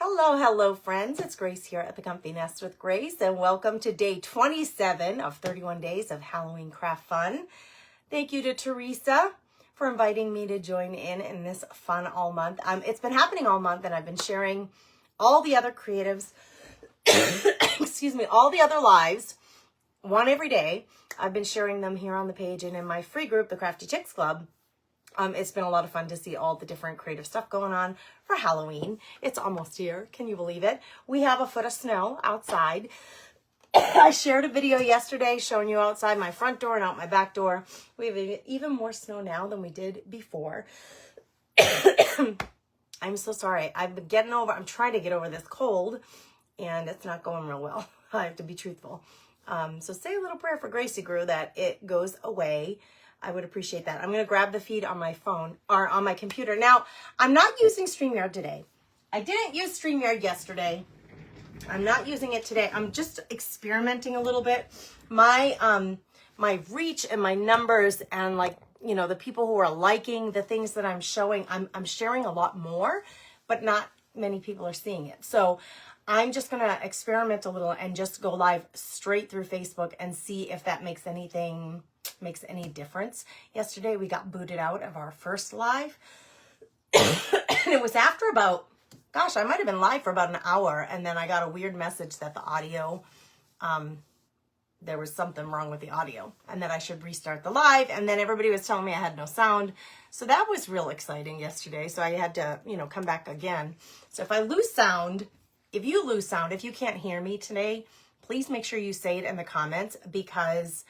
Hello, friends. It's Grace here at the Comfy Nest with Grace, and welcome to day 27 of 31 days of Halloween craft fun. Thank you to Teresa for inviting me to join in this fun all month. It's been happening all month, and I've been sharing all the other creatives, excuse me, all the other lives, one every day. I've been sharing them here on the page and in my free group, the Crafty Chicks Club. It's been a lot of fun to see all the different creative stuff going on for Halloween. It's almost here. Can you believe it? We have a foot of snow outside. I shared a video yesterday showing you outside my front door and out my back door. We have even more snow now than we did before. I'm so sorry. I'm trying to get over this cold, and it's not going real well. I have to be truthful. So say a little prayer for Gracie Grew that it goes away. I would appreciate that. I'm going to grab the feed on my phone or on my computer. Now, I'm not using StreamYard today. I didn't use StreamYard yesterday. I'm not using it today. I'm just experimenting a little bit. My reach and my numbers and the people who are liking the things that I'm showing, I'm sharing a lot more, but not many people are seeing it. So I'm just going to experiment a little and just go live straight through Facebook and see if that makes any difference. Yesterday we got booted out of our first live and it was after I might have been live for about an hour, and then I got a weird message that the audio, there was something wrong with the audio and that I should restart the live, and then everybody was telling me I had no sound. So that was real exciting yesterday. So I had to, come back again. So if I lose sound, if you lose sound, if you can't hear me today, please make sure you say it in the comments, because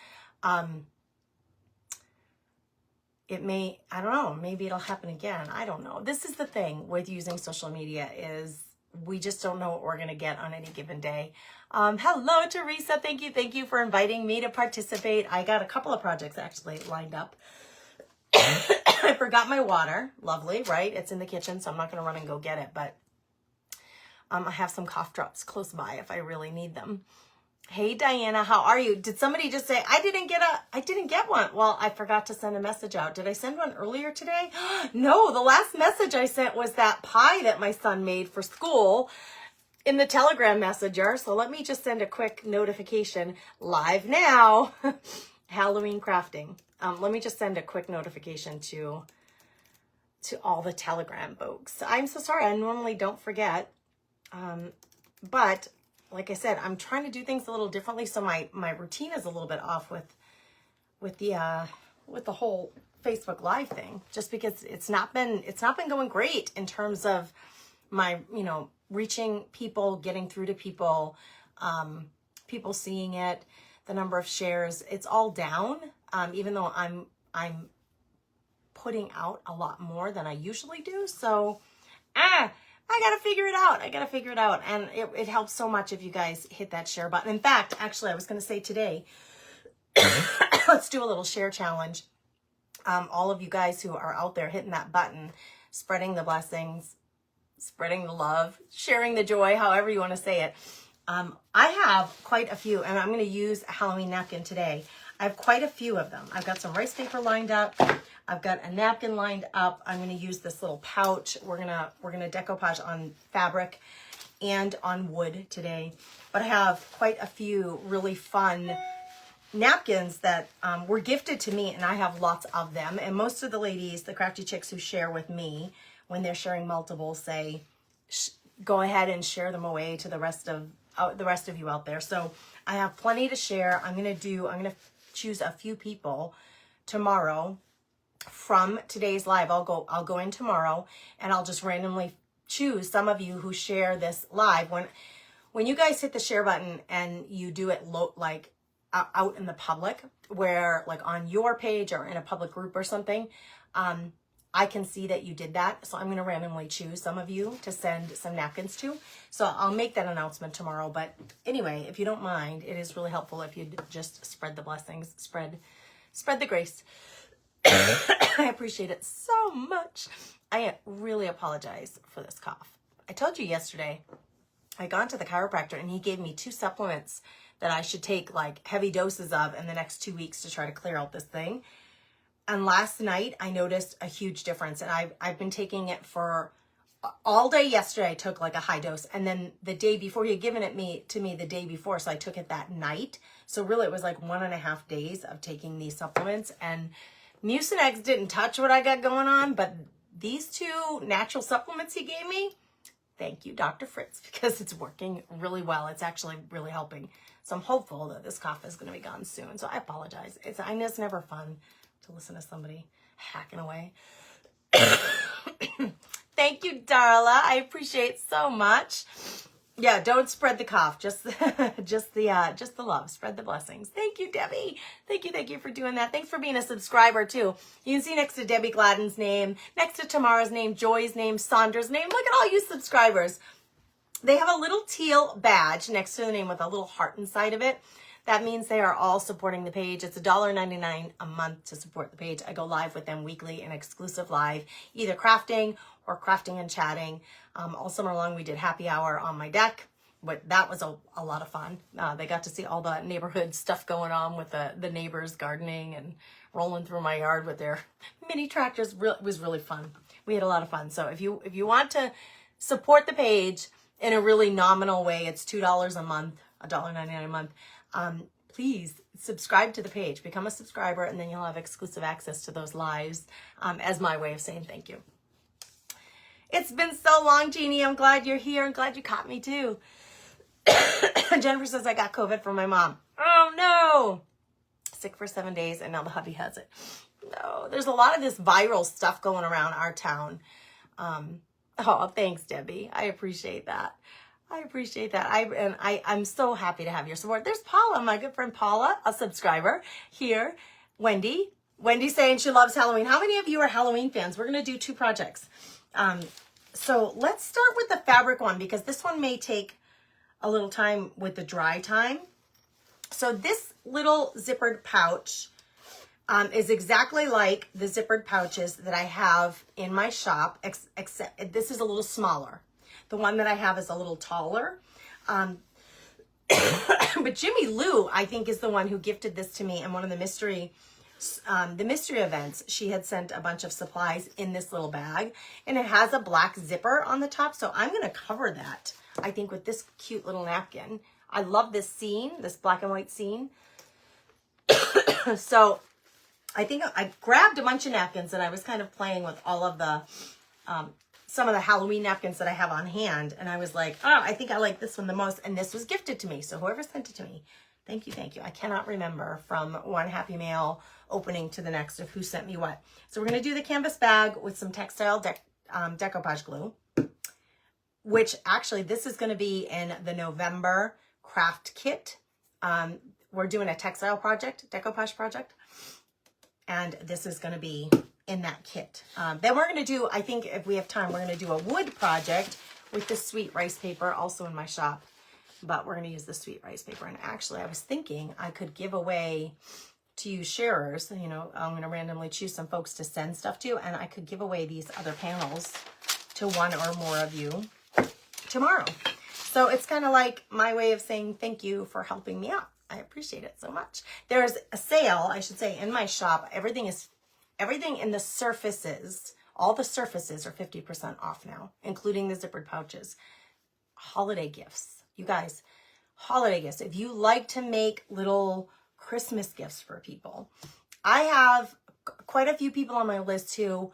maybe it'll happen again. I don't know. This is the thing with using social media, is we just don't know what we're going to get on any given day. Hello, Teresa. Thank you for inviting me to participate. I got a couple of projects actually lined up. I forgot my water. Lovely, right? It's in the kitchen, so I'm not going to run and go get it, but I have some cough drops close by if I really need them. Hey, Diana, how are you? Did somebody just say, I didn't get one? Well, I forgot to send a message out. Did I send one earlier today? No, the last message I sent was that pie that my son made for school in the Telegram messenger. So let me just send a quick notification live now. Halloween crafting. Let me just send a quick notification to all the Telegram folks. I'm so sorry. I normally don't forget. But like I said, I'm trying to do things a little differently, so my routine is a little bit off with the whole Facebook Live thing, just because it's not been going great in terms of my reaching people, getting through to people, people seeing it, the number of shares. It's all down, even though I'm putting out a lot more than I usually do. So I got to figure it out. And it helps so much if you guys hit that share button. In fact, actually, I was going to say today, let's do a little share challenge. All of you guys who are out there hitting that button, spreading the blessings, spreading the love, sharing the joy, however you want to say it. I have quite a few, and I'm going to use a Halloween napkin today. I have quite a few of them. I've got some rice paper lined up. I've got a napkin lined up. I'm going to use this little pouch. We're gonna decoupage on fabric and on wood today. But I have quite a few really fun napkins that were gifted to me, and I have lots of them. And most of the ladies, the Crafty Chicks who share with me, when they're sharing multiple, say, go ahead and share them away to the rest of you out there. So I have plenty to share. I'm gonna choose a few people tomorrow. From today's live, I'll go in tomorrow, and I'll just randomly choose some of you who share this live. When you guys hit the share button and you do it out in the public, where like on your page or in a public group or something, I can see that you did that. So I'm going to randomly choose some of you to send some napkins to. So I'll make that announcement tomorrow. But anyway, if you don't mind, it is really helpful if you just spread the blessings, spread the grace. I appreciate it so much. I really apologize for this cough. I told you yesterday, I got to the chiropractor and he gave me 2 supplements that I should take like heavy doses of in the next 2 weeks to try to clear out this thing. And last night I noticed a huge difference, and I've been taking it for all day yesterday I took like a high dose, and then the day before, he had given it to me the day before, so I took it that night. So really it was like 1.5 days of taking these supplements, and Mucinex didn't touch what I got going on, but these 2 natural supplements he gave me, thank you, Dr. Fritz, because it's working really well. It's actually really helping. So I'm hopeful that this cough is going to be gone soon. So I apologize. I know it's never fun to listen to somebody hacking away. Thank you, Darla. I appreciate so much. Yeah, don't spread the cough. Just the love. Spread the blessings. Thank you, Debbie. Thank you for doing that. Thanks for being a subscriber too. You can see next to Debbie Gladden's name, next to Tamara's name, Joy's name, Sandra's name. Look at all you subscribers. They have a little teal badge next to the name with a little heart inside of it. That means they are all supporting the page. It's $1.99 a month to support the page. I go live with them weekly, an exclusive live, either crafting or crafting and chatting. All summer long, we did happy hour on my deck. But that was a lot of fun. They got to see all the neighborhood stuff going on with the neighbors gardening and rolling through my yard with their mini tractors. It was really fun. We had a lot of fun. So if you want to support the page in a really nominal way, it's $2 a month, $1.99 a month. Please subscribe to the page, become a subscriber, and then you'll have exclusive access to those lives as my way of saying thank you. It's been so long, Jeannie. I'm glad you're here. I'm glad you caught me too. Jennifer says I got COVID from my mom. Oh no. Sick for 7 days and now the hubby has it. No, there's a lot of this viral stuff going around our town. Oh, thanks, Debbie. I appreciate that. I'm so happy to have your support. There's Paula, my good friend Paula, a subscriber here. Wendy saying she loves Halloween. How many of you are Halloween fans? We're going to do 2 projects. So let's start with the fabric one because this one may take a little time with the dry time. So this little zippered pouch is exactly like the zippered pouches that I have in my shop, except this is a little smaller. The one that I have is a little taller. But Jimmy Lou, I think, is the one who gifted this to me in one of the mystery events. She had sent a bunch of supplies in this little bag, and it has a black zipper on the top. So I'm going to cover that, I think, with this cute little napkin. I love this scene, this black and white scene. So I think I grabbed a bunch of napkins and I was kind of playing with all of the, some of the Halloween napkins that I have on hand. And I was like, oh, I think I like this one the most. And this was gifted to me. So whoever sent it to me, thank you. I cannot remember from one Happy Mail opening to the next of who sent me what. So we're going to do the canvas bag with some textile decoupage glue, which actually this is going to be in the November craft kit. We're doing a textile project, decoupage project. And this is going to be in that kit. Then we're going to do, I think if we have time, we're going to do a wood project with this sweet rice paper, also in my shop. But we're going to use the sweet rice paper. And actually, I was thinking I could give away to you sharers. You know, I'm going to randomly choose some folks to send stuff to. And I could give away these other panels to one or more of you tomorrow. So it's kind of like my way of saying thank you for helping me out. I appreciate it so much. There's a sale, I should say, in my shop. Everything in the surfaces, all the surfaces are 50% off now, including the zippered pouches. Holiday gifts. You guys, holiday gifts. If you like to make little Christmas gifts for people, I have quite a few people on my list who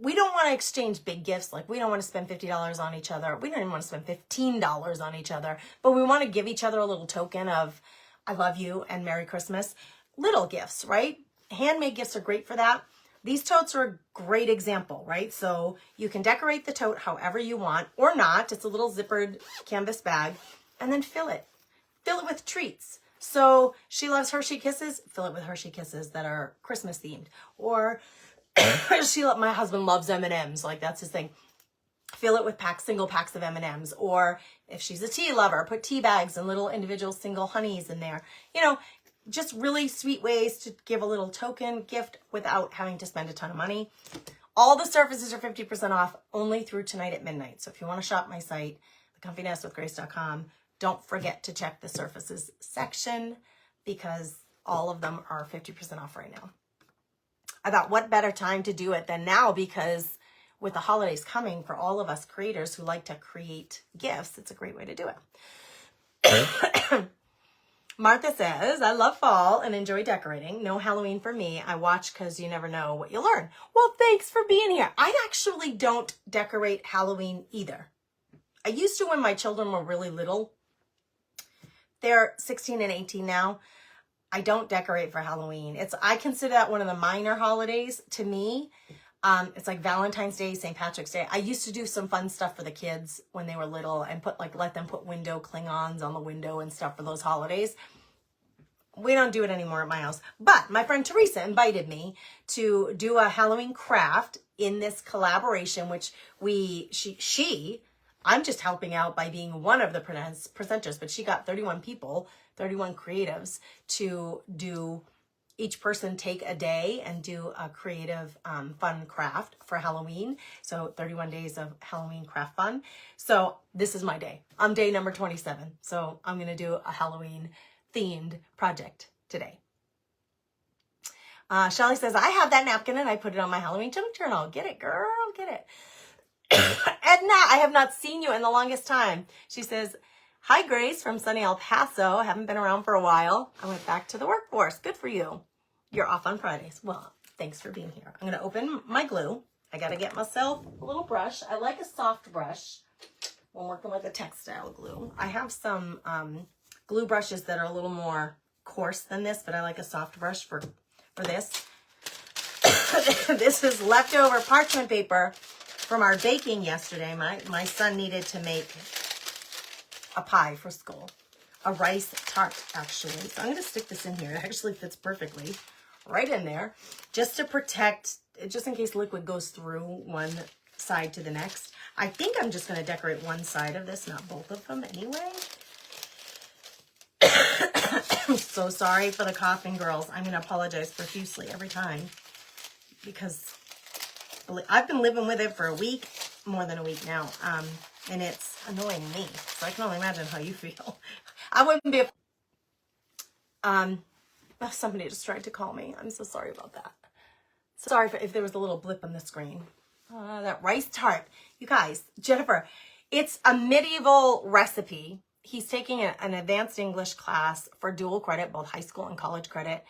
we don't want to exchange big gifts. Like, we don't want to spend $50 on each other. We don't even want to spend $15 on each other, but we want to give each other a little token of I love you and Merry Christmas. Little gifts, right? Handmade gifts are great for that. These totes are a great example, right? So you can decorate the tote however you want or not. It's a little zippered canvas bag, and then fill it with treats. So she loves Hershey Kisses, fill it with Hershey Kisses that are Christmas themed. Or my husband loves M&Ms, like that's his thing. Fill it with single packs of M&Ms. Or if she's a tea lover, put tea bags and little individual single honeys in there. You know, just really sweet ways to give a little token gift without having to spend a ton of money. All the surfaces are 50% off only through tonight at midnight. So if you want to shop my site, thecomfynestwithgrace.com, don't forget to check the surfaces section because all of them are 50% off right now. I thought, what better time to do it than now? Because with the holidays coming, for all of us creators who like to create gifts, it's a great way to do it. Martha says, I love fall and enjoy decorating. No Halloween for me. I watch because you never know what you'll learn. Well, thanks for being here. I actually don't decorate Halloween either. I used to when my children were really little. They're 16 and 18 now. I don't decorate for Halloween. I consider that one of the minor holidays to me. It's like Valentine's Day, St. Patrick's Day. I used to do some fun stuff for the kids when they were little and let them put window Klingons on the window and stuff for those holidays. We don't do it anymore at my house. But my friend Teresa invited me to do a Halloween craft in this collaboration, which I'm just helping out by being one of the presenters, but she got 31 people, 31 creatives to do. Each person take a day and do a creative, fun craft for Halloween. So 31 days of Halloween craft fun. So this is my day. I'm day number 27. So I'm going to do a Halloween themed project today. Shelly says, I have that napkin and I put it on my Halloween junk journal. Get it, girl, get it. Edna, I have not seen you in the longest time. She says, hi, Grace from sunny El Paso. Haven't been around for a while. I went back to the workforce. Good for you. You're off on Fridays. Well, thanks for being here. I'm going to open my glue. I got to get myself a little brush. I like a soft brush when working with a textile glue. I have some glue brushes that are a little more coarse than this, but I like a soft brush for this. This is leftover parchment paper from our baking yesterday. My son needed to make a pie for school. A rice tart, actually. So I'm going to stick this in here. It actually fits perfectly right in there, just to protect, just in case liquid goes through one side to the next. I think I'm just going to decorate one side of this, not both of them anyway. I'm so sorry for the coughing, girls. I'm going to apologize profusely every time because I've been living with it for a week, more than a week now, and it's annoying me. So I can only imagine how you feel. I wouldn't be. Somebody just tried to call me. I'm so sorry about that. Sorry if there was a little blip on the screen. That rice tart. You guys, Jennifer, it's a medieval recipe. He's taking an advanced English class for dual credit, both high school and college credit.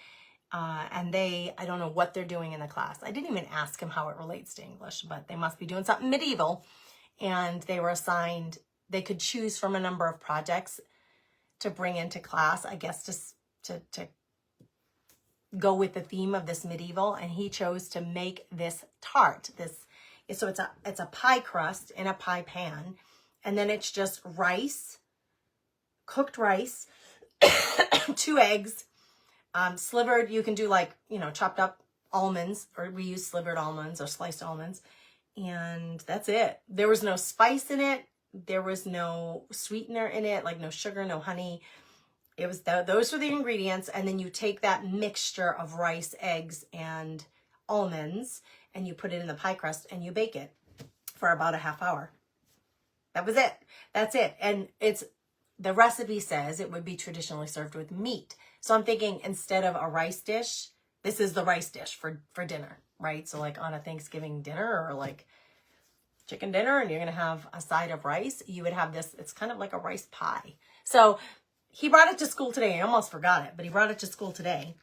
And I don't know what they're doing in the class. I didn't even ask him how it relates to English, but they must be doing something medieval. And they were assigned, they could choose from a number of projects to bring into class, I guess, to go with the theme of this medieval. And he chose to make this tart. So it's a pie crust in a pie pan. And then it's just rice, cooked rice, 2 eggs, slivered. You can do chopped up almonds, or we use slivered almonds or sliced almonds. And that's it. There was no spice in it. There was no sweetener in it, like no sugar, no honey. It was those were the ingredients. And then you take that mixture of rice, eggs, and almonds, and you put it in the pie crust and you bake it for about a half hour. That was it. That's it. And the recipe says it would be traditionally served with meat. So I'm thinking instead of a rice dish, this is the rice dish for dinner, right? So like on a Thanksgiving dinner or like chicken dinner, and you're going to have a side of rice, you would have this. It's kind of like a rice pie. So he brought it to school today. I almost forgot it, but he brought it to school today.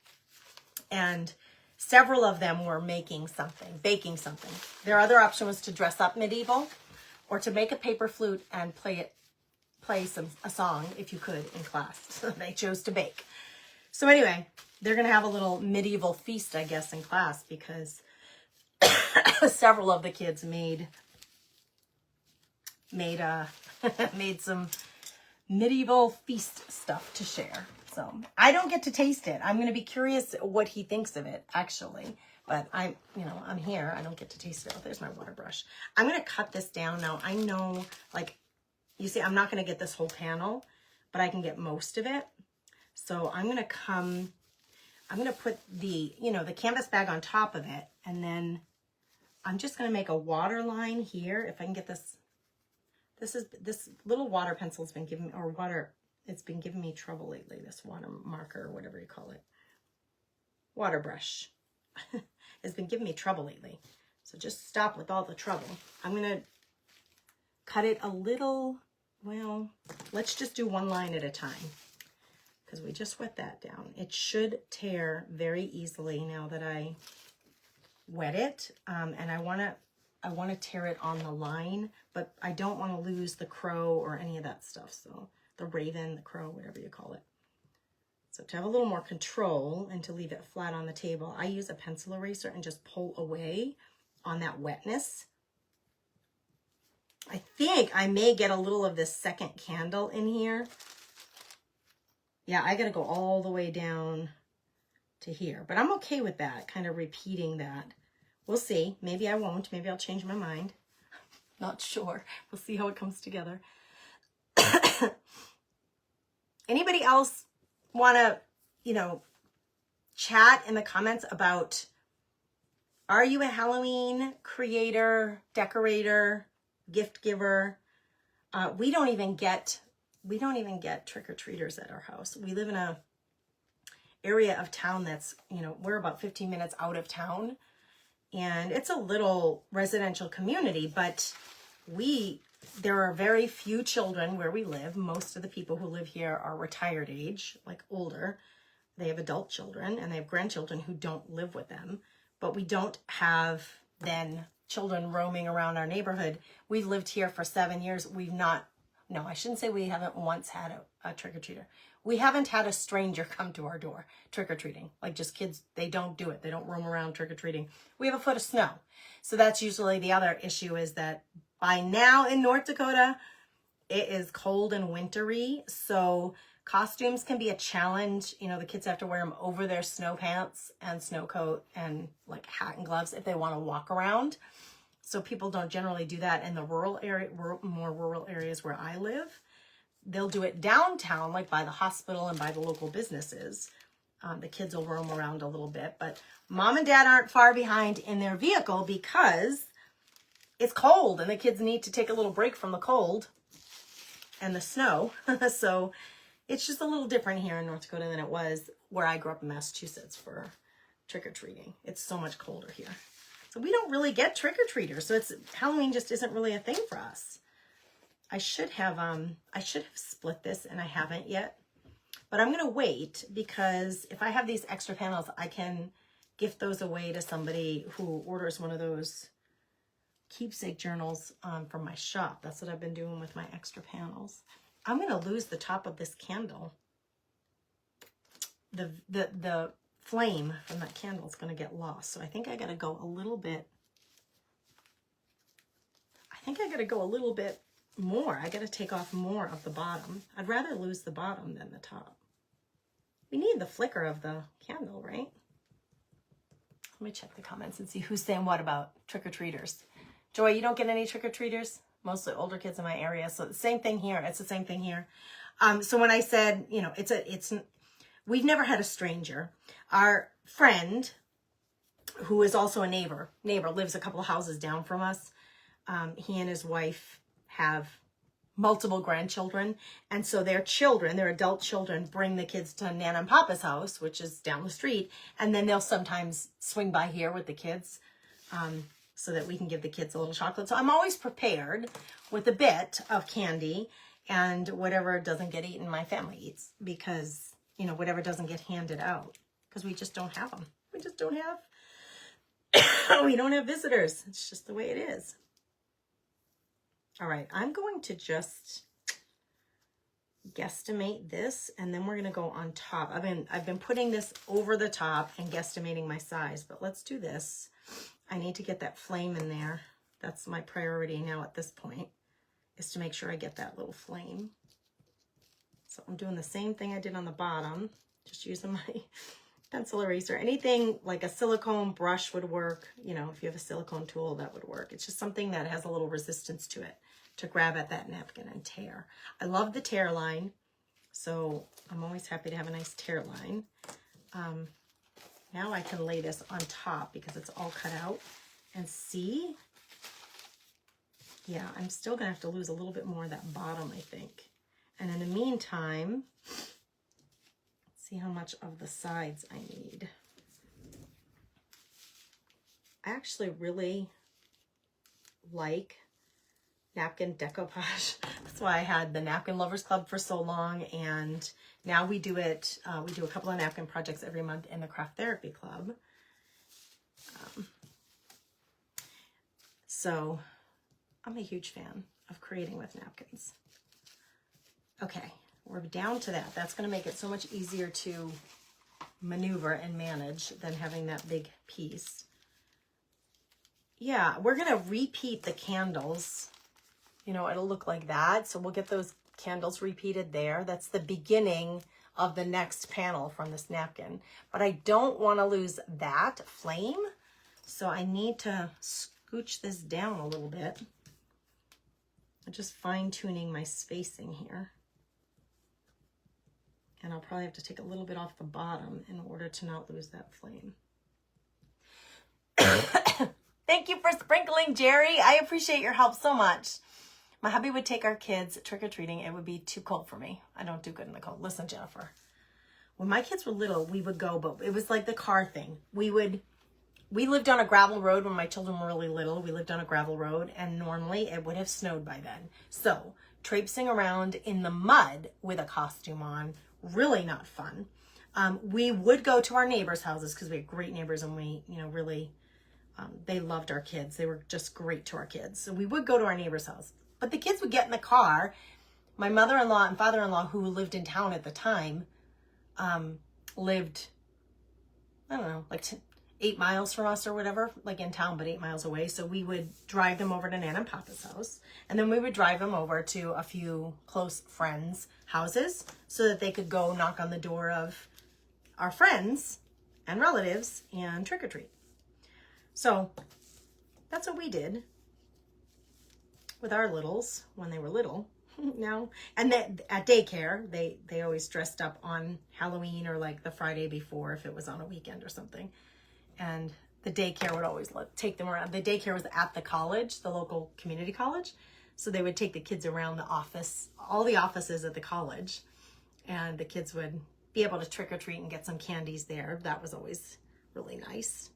And several of them were baking something. Their other option was to dress up medieval or to make a paper flute and play a song, if you could, in class. So they chose to bake. So anyway, they're going to have a little medieval feast, I guess, in class because several of the kids made some medieval feast stuff to share. So I don't get to taste it. I'm going to be curious what he thinks of it, actually. But I'm here. I don't get to taste it. Oh, there's my water brush. I'm going to cut this down now. I know, you see, I'm not going to get this whole panel, but I can get most of it. So I'm going to put the canvas bag on top of it. And then I'm just going to make a water line here. If I can get this. This little water pencil's been giving it's been giving me trouble lately, this water marker or whatever you call it. Water brush. has been giving me trouble lately. So just stop with all the trouble. I'm going to cut it a little, well, let's just do one line at a time because we just wet that down. It should tear very easily now that I wet it. And I want to tear it on the line, but I don't want to lose the crow or any of that stuff. So the raven, the crow, whatever you call it. So to have a little more control and to leave it flat on the table, I use a pencil eraser and just pull away on that wetness. I think I may get a little of this second candle in here. Yeah, I got to go all the way down to here, but I'm okay with that, kind of repeating that. We'll see. Maybe I won't. Maybe I'll change my mind. Not sure. We'll see how it comes together. Anybody else want to, chat in the comments about, are you a Halloween creator, decorator, gift giver? We don't even get trick-or-treaters at our house. We live in a area of town that's, we're about 15 minutes out of town, and it's a little residential community, but there are very few children where we live. Most of the people who live here are retired age, like older. They have adult children and they have grandchildren who don't live with them, but we don't have then children roaming around our neighborhood. We've lived here for 7 years. I shouldn't say we haven't once had a trick-or-treater. We haven't had a stranger come to our door trick-or-treating. Like just kids, they don't do it. They don't roam around trick-or-treating. We have a foot of snow. So that's usually the other issue, is that by now in North Dakota, it is cold and wintry. So costumes can be a challenge. The kids have to wear them over their snow pants and snow coat and like hat and gloves if they want to walk around. So people don't generally do that in the more rural areas where I live. They'll do it downtown, like by the hospital and by the local businesses. The kids will roam around a little bit, but mom and dad aren't far behind in their vehicle because it's cold and the kids need to take a little break from the cold and the snow. So it's just a little different here in North Dakota than it was where I grew up in Massachusetts for trick-or-treating. It's so much colder here. So we don't really get trick-or-treaters. So Halloween just isn't really a thing for us. I should have split this and I haven't yet, but I'm going to wait because if I have these extra panels, I can gift those away to somebody who orders one of those keepsake journals from my shop. That's what I've been doing with my extra panels. I'm going to lose the top of this candle. The flame from that candle is going to get lost. So I think I got to go a little bit. More. I got to take off more of the bottom. I'd rather lose the bottom than the top. We need the flicker of the candle, right? Let me check the comments and see who's saying what about trick-or-treaters. Joy, you don't get any trick-or-treaters? Mostly older kids in my area. So the same thing here. It's the same thing here. So when I said, we've never had a stranger. Our friend, who is also a neighbor, lives a couple of houses down from us. He and his wife have multiple grandchildren. And so their adult children, bring the kids to Nana and Papa's house, which is down the street. And then they'll sometimes swing by here with the kids. So that we can give the kids a little chocolate. So I'm always prepared with a bit of candy, and whatever doesn't get eaten, my family eats, because, whatever doesn't get handed out, because we just don't have them. We don't have visitors. It's just the way it is. All right, I'm going to just guesstimate this, and then we're going to go on top. I've been putting this over the top and guesstimating my size, but let's do this. I need to get that flame in there. That's my priority now at this point, is to make sure I get that little flame. So I'm doing the same thing I did on the bottom, just using my pencil eraser. Anything like a silicone brush would work. If you have a silicone tool, that would work. It's just something that has a little resistance to it to grab at that napkin and tear. I love the tear line, so I'm always happy to have a nice tear line. Now I can lay this on top because it's all cut out, and see, yeah, I'm still gonna have to lose a little bit more of that bottom, I think. And in the meantime, let's see how much of the sides I need. I actually really like napkin decoupage. That's why I had the Napkin Lovers Club for so long, and now we do it. We do a couple of napkin projects every month in the Craft Therapy Club. So I'm a huge fan of creating with napkins. Okay, we're down to that. That's going to make it so much easier to maneuver and manage than having that big piece. Yeah, we're going to repeat the candles. You know, it'll look like that. So we'll get those candles repeated there. That's the beginning of the next panel from this napkin. But I don't want to lose that flame. So I need to scooch this down a little bit. I'm just fine-tuning my spacing here. And I'll probably have to take a little bit off the bottom in order to not lose that flame. Thank you for sprinkling, Jerry. I appreciate your help so much. My hubby would take our kids trick-or-treating. It would be too cold for me. I don't do good in the cold. Listen, Jennifer. When my kids were little, we would go, but it was like the car thing. We lived on a gravel road when my children were really little. We lived on a gravel road, and normally it would have snowed by then. So traipsing around in the mud with a costume on, really not fun. We would go to our neighbors' houses because we had great neighbors, and we, you know, really, they loved our kids. They were just great to our kids. So we would go to our neighbor's house. But the kids would get in the car. My mother-in-law and father-in-law, who lived in town at the time, lived, I don't know, like 8 miles from us or whatever, like in town, but 8 miles away. So we would drive them over to Nan and Papa's house. And then we would drive them over to a few close friends' houses so that they could go knock on the door of our friends and relatives and trick or treat. So that's what we did with our littles when they were little. No, and then at daycare, they always dressed up on Halloween or like the Friday before if it was on a weekend or something. And the daycare would always take them around. The daycare was at the college, the local community college. So they would take the kids around the office, all the offices at the college, and the kids would be able to trick or treat and get some candies there. That was always really nice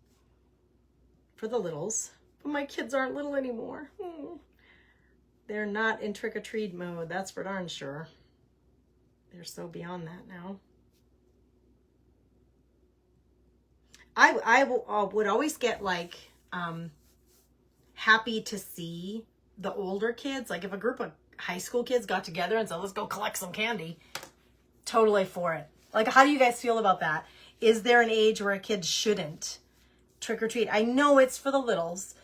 for the littles. But my kids aren't little anymore. They're not in trick-or-treat mode, that's for darn sure. They're so beyond that now. I would always get like happy to see the older kids. Like if a group of high school kids got together and said, let's go collect some candy. Totally for it. Like, how do you guys feel about that? Is there an age where a kid shouldn't trick-or-treat? I know it's for the littles.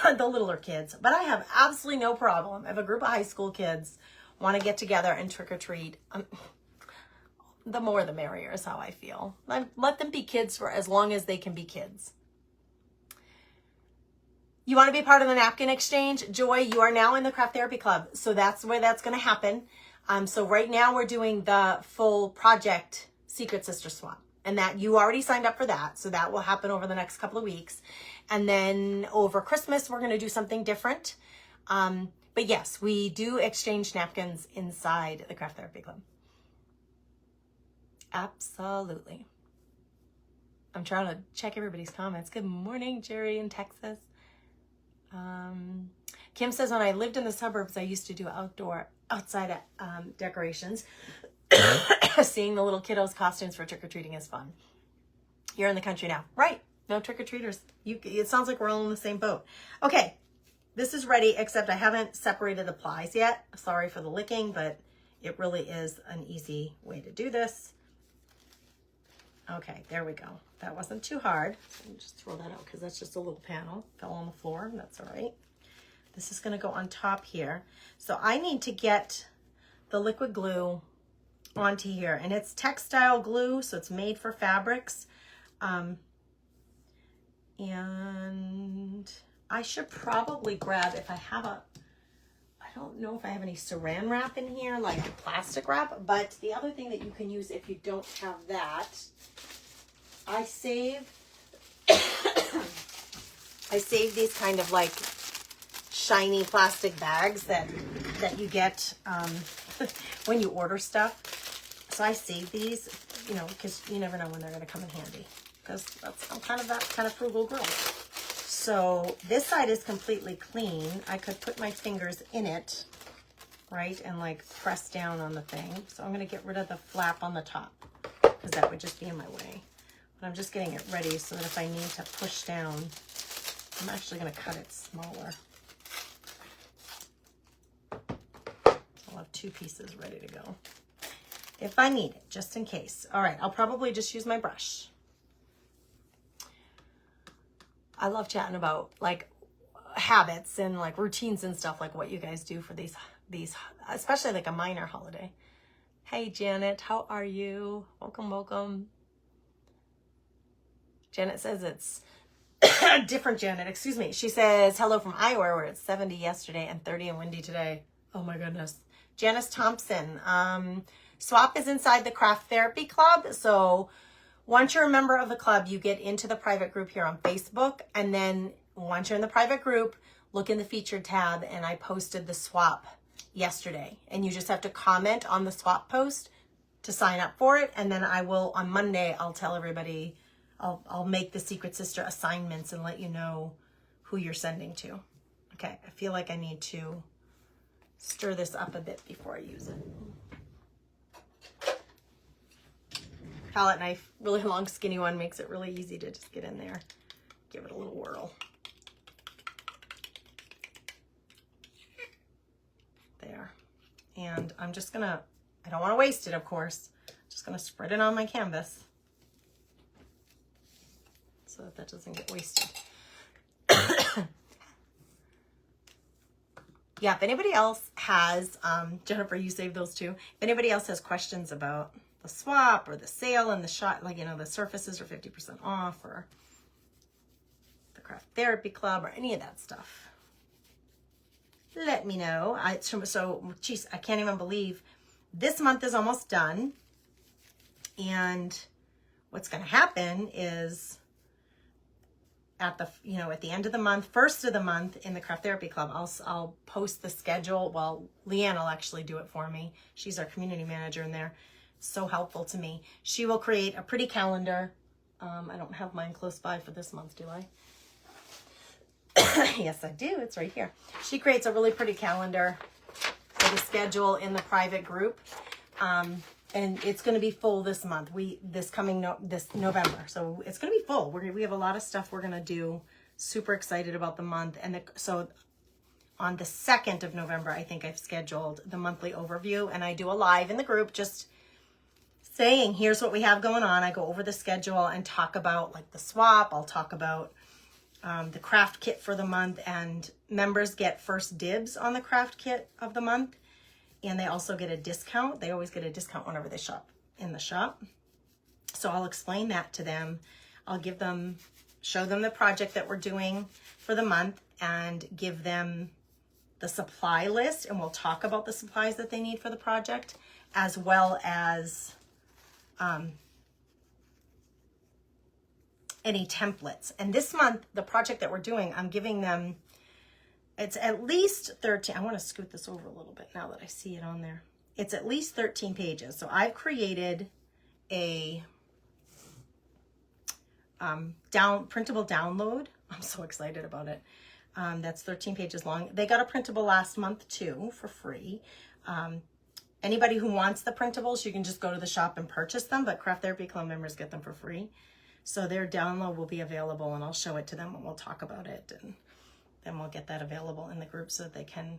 The littler kids, but I have absolutely no problem if a group of high school kids want to get together and trick-or-treat. The more the merrier is how I feel. Let them be kids for as long as they can be kids. You want to be part of the napkin exchange? Joy, you are now in the Craft Therapy Club, so that's where that's going to happen. So right now we're doing the full project Secret Sister Swap, and that you already signed up for that, so that will happen over the next couple of weeks. And then over Christmas, we're going to do something different. But yes, we do exchange napkins inside the Craft Therapy Club. Absolutely. I'm trying to check everybody's comments. Good morning, Jerry in Texas. Kim says, when I lived in the suburbs, I used to do outside decorations. Seeing the little kiddos' costumes for trick-or-treating is fun. You're in the country now. Right. No trick-or-treaters. It sounds like we're all in the same boat. Okay, this is ready, except I haven't separated the plies yet. Sorry for the licking, but it really is an easy way to do this. Okay, there we go. That wasn't too hard. So let me just throw that out because that's just a little panel. Fell on the floor. That's all right. This is going to go on top here. So I need to get the liquid glue onto here. And it's textile glue, so it's made for fabrics. And I should probably grab, if I have I don't know if I have any saran wrap in here, like plastic wrap, but the other thing that you can use if you don't have that, I save these kind of like shiny plastic bags that you get when you order stuff. So I save these, you know, because you never know when they're going to come in handy. Because I'm kind of that kind of frugal girl. So this side is completely clean. I could put my fingers in it, right, and like press down on the thing. So I'm going to get rid of the flap on the top because that would just be in my way. But I'm just getting it ready so that if I need to push down, I'm actually going to cut it smaller. I'll have 2 pieces ready to go if I need it, just in case. All right, I'll probably just use my brush. I love chatting about like habits and like routines and stuff, like what you guys do for these, especially like a minor holiday. Hey, Janet, how are you? Welcome, welcome. Janet says it's different, Janet, excuse me. She says, hello from Iowa, where it's 70 yesterday and 30 and windy today. Oh my goodness. Janice Thompson, SWAP is inside the Craft Therapy Club. So once you're a member of the club, you get into the private group here on Facebook. And then once you're in the private group, look in the featured tab, and I posted the SWAP yesterday. And you just have to comment on the SWAP post to sign up for it. And then I will, on Monday, I'll tell everybody, I'll make the Secret Sister assignments and let you know who you're sending to. Okay, I feel like I need to stir this up a bit before I use it. Palette knife, really long skinny one, makes it really easy to just get in there. Give it a little whirl. There. And I'm just gonna, I don't want to waste it, of course. Just gonna spread it on my canvas so that that doesn't get wasted. Yeah, if anybody else has, Jennifer, you saved those too. If anybody else has questions about the SWAP or the sale and the shot, like, you know, the surfaces are 50% off, or the Craft Therapy Club, or any of that stuff, let me know. Geez, I can't even believe this month is almost done. And what's going to happen is at the end of the month, first of the month in the Craft Therapy Club, I'll post the schedule. Well, Leanne will actually do it for me. She's our community manager in there. So helpful to me. She will create a pretty calendar. I don't have mine close by for this month, do I? Yes, I do. It's right here. She creates a really pretty calendar for the schedule in the private group. And it's going to be full this month. This November. So it's going to be full. We have a lot of stuff we're going to do. Super excited about the month. And so on the 2nd of November, I think I've scheduled the monthly overview, and I do a live in the group just saying, here's what we have going on. I go over the schedule and talk about like the SWAP. I'll talk about the craft kit for the month, and members get first dibs on the craft kit of the month. And they also get a discount. They always get a discount whenever they shop in the shop. So I'll explain that to them. I'll show them the project that we're doing for the month, and give them the supply list. And we'll talk about the supplies that they need for the project, as well as any templates. And this month, the project that we're doing, I'm giving them, it's at least 13. I want to scoot this over a little bit now that I see it on there. It's at least 13 pages. So I've created a printable download. I'm so excited about it. That's 13 pages long. They got a printable last month too for free. Anybody who wants the printables, you can just go to the shop and purchase them, but Craft Therapy Club members get them for free. So their download will be available, and I'll show it to them and we'll talk about it. And then we'll get that available in the group so that they can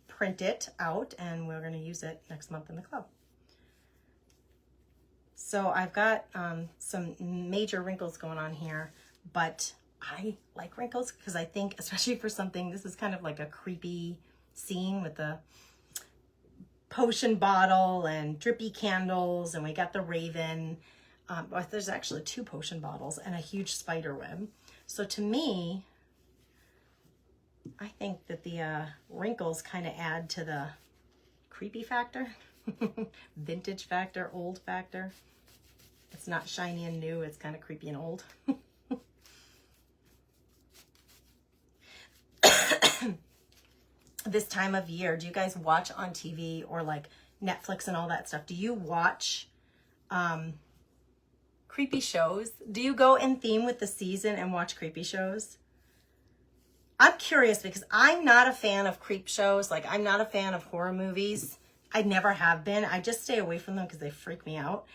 print it out, and we're going to use it next month in the club. So I've got some major wrinkles going on here, but I like wrinkles because I think, especially for something, this is kind of like a creepy scene with the potion bottle and drippy candles, and we got the raven. There's actually 2 potion bottles and a huge spider web. So to me, I think that the wrinkles kind of add to the creepy factor, vintage factor, old factor. It's not shiny and new, it's kind of creepy and old. This time of year, do you guys watch on TV or like Netflix and all that stuff? Do you watch creepy shows? Do you go in theme with the season and watch creepy shows? I'm curious because I'm not a fan of creep shows. Like, I'm not a fan of horror movies. I never have been. I just stay away from them because they freak me out.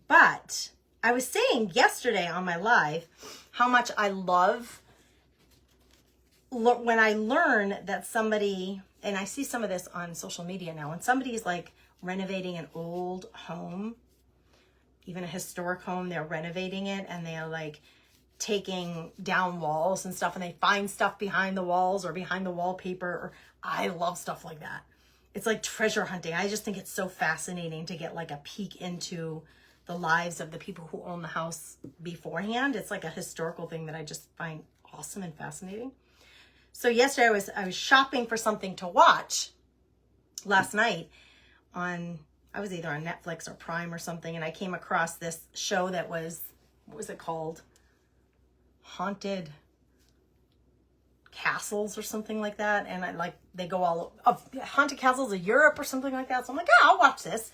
But I was saying yesterday on my live how much I love when I learn that somebody, and I see some of this on social media now, when somebody's like renovating an old home, even a historic home, they're renovating it and they're like taking down walls and stuff, and they find stuff behind the walls or behind the wallpaper. Or I love stuff like that. It's like treasure hunting. I just think it's so fascinating to get like a peek into the lives of the people who own the house beforehand. It's like a historical thing that I just find awesome and fascinating. So yesterday I was shopping for something to watch last night on, I was either on Netflix or Prime or something, and I came across this show that was, what was it called? Haunted Castles or something like that. And I like, they go all Haunted Castles of Europe or something like that. So I'm like, yeah, I'll watch this.